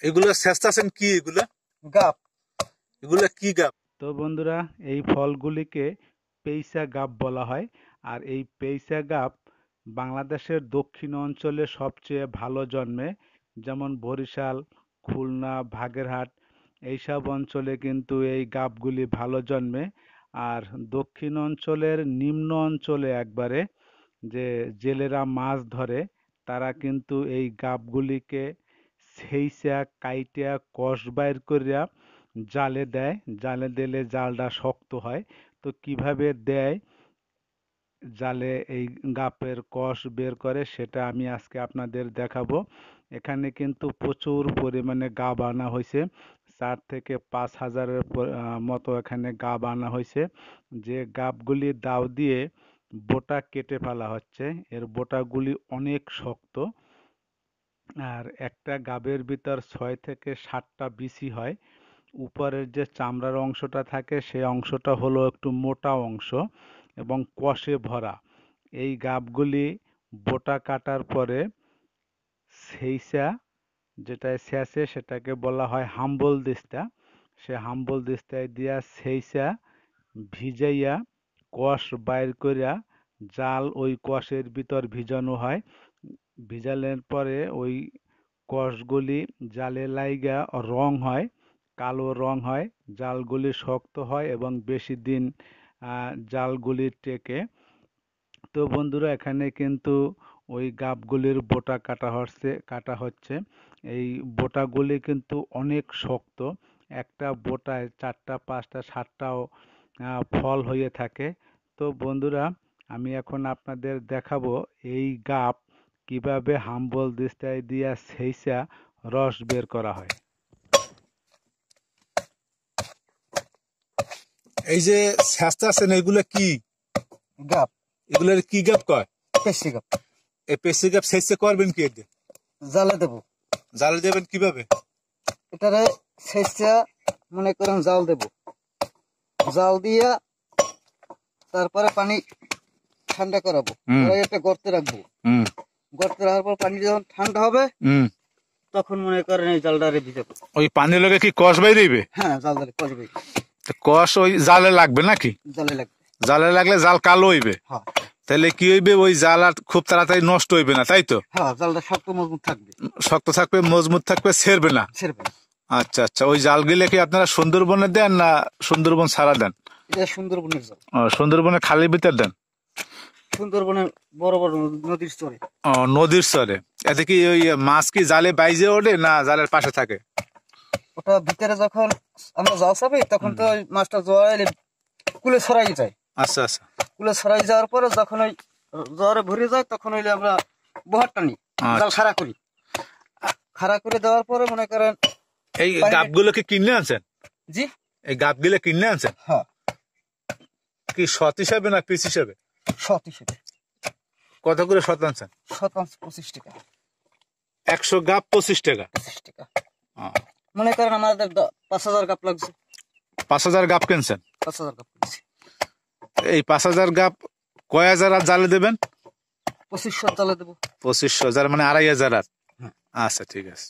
এগুলো চেষ্টাছেন কি? এগুলো গাপ। এগুলো কি গাপ? তো বন্ধুরা, এই ফলগুলিকে পেইসা গাপ বলা হয়। আর এই পেইসা গাপ বাংলাদেশের দক্ষিণ অঞ্চলে সবচেয়ে ভালো জন্মে, যেমন বরিশাল, খুলনা, বাগেরহাট এইসব অঞ্চলে কিন্তু এই গাপগুলি ভালো জন্মে। আর দক্ষিণ অঞ্চলের নিম্ন অঞ্চলে একবারে যে জেলেরা মাছ ধরে, তারা কিন্তু এই গাপগুলিকে সেইসা কাইটা কষ বাইর করিয়া জালে দেয়। জালে দিলে জালটা শক্ত হয়। তো কিভাবে দেয় জালে এই গাপের কষ বের করে, সেটা আমি আজকে আপনাদের দেখাবো। এখানে কিন্তু প্রচুর পরিমাণে গাব আনা হয়েছে, 4 থেকে 5 হাজারের মতো এখানে গাব আনা হয়েছে। যে গাবগুলি দাও দিয়ে বোটা কেটে ফেলা হচ্ছে। এর বোটাগুলি অনেক শক্ত। আর একটা গাবের ভিতর 6 থেকে 7টা বিচি হয়। উপরের যে চামড়ার অংশটা থাকে সেই অংশটা হলো একটু মোটা অংশ এবং কষে ভরা। এই গাবগুলি বোটা কাটার পরে সেইসা যেটা শেষে সেটাকে বলা হয় হাম্বল দিস্তা। সে হাম্বল দিস্তায় দিয়া সেইসা ভিজাইয়া কষ বাইর কইরা জাল ওই কষের ভিতর ভিজানো হয়। ভিজানোর পরে ওই কষগুলি জালে লাইগা রং হয়, কালো রং হয়, জালগুলি শক্ত হয় এবং বেশি দিন জালগুলি টেকে। তো বন্ধুরা, এখানে কিন্তু ওই গাবগুলির বোটা কাটা হচ্ছে। এই বোটাগুলি কিন্তু অনেক শক্ত। একটা বোটায় 4টা 5টা 7টাও ফল হয়ে থাকে। তো বন্ধুরা, আমি এখন আপনাদের দেখাবো এই গাব কিভাবে হাম্বল দিস্তায় দিয়া সেইসা রস বের করা হয়। এই যে চেষ্টাছেন এগুলো কি গাপ। এগুলোর কি গাপ কয়? পেশি গাপ। এই পেশি গাপ শেষে করবেন কি? জালে দেবো। জাল দেবেন কিভাবে? এটারে শেষা মনে করেন জাল দেব। জাল দিয়া তারপরে পানি ঠান্ডা করাবো। একটা গর্তে রাখবো। গর্তে রাখার পর পানি যখন ঠান্ডা হবে তখন মনে করেন এই জালটারে ভিজাবো। ওই পানির লগে কি কষ বাইরে? হ্যাঁ, জালটারে কষ বাইরে। কষ ওই জালে লাগবে নাকি? জালে লাগবে। জালে লাগলে জাল কালো হইবে। হ্যাঁ। তাহলে কি হইবে? ওই জাল আর খুব তাড়াতাড়ি নষ্ট হইবে না, তাই তো? হ্যাঁ, জালটা শক্ত মজবুত থাকবে। শক্ত থাকবে, মজবুত থাকবে, ছেড়বে না। ছেড়বে না। আচ্ছা আচ্ছা। ওই জালগুলো কি আপনারা সুন্দরবনে দেন না সুন্দরবন ছাড়া দেন? এটা সুন্দরবনের জাল। সুন্দরবনে খালের ভিতর দেন? সুন্দরবনে বড় বড় নদীর চরে। নদীর চরে। এতে কি ওই মাছ কি জালে বাইজে ওঠে না জালের পাশে থাকে? ওটা ভিতরে যখন আমরা জাল চাপি তখন তো ওই মাছটা জোয়ারে কুলে ছড়াই যায়। আচ্ছা আচ্ছা। কুলে ছড়াই যাওয়ার পরে যখন ওই জোয়ারে ভরে যায় তখন হইলে আমরা বহার টানি, জাল খাড়া করি। খাড়া করে দেওয়ার পরে মনে করেন এই গাবগুলো কি কিনে আনছেন? জি, এই গাবগুলো কিনে আনছেন? হ্যাঁ। কি শত হিসাবে না পিস হিসাবে? শত হিসেবে। কত করে শত আনছেন? শতাংশ 25 টাকা। 100 গাব 25 টাকা? 25 টাকা। মনে করেন আমাদের 5000 গাপ লাগছে। 5000 গাব কিনছেন? 5000 গাপ কিনছি। এই 5000 গাব কয় হাজার আর জালে দেবেন? 2500 জালে দেবো। 2500, যার মানে 2500 আর। আচ্ছা, ঠিক আছে।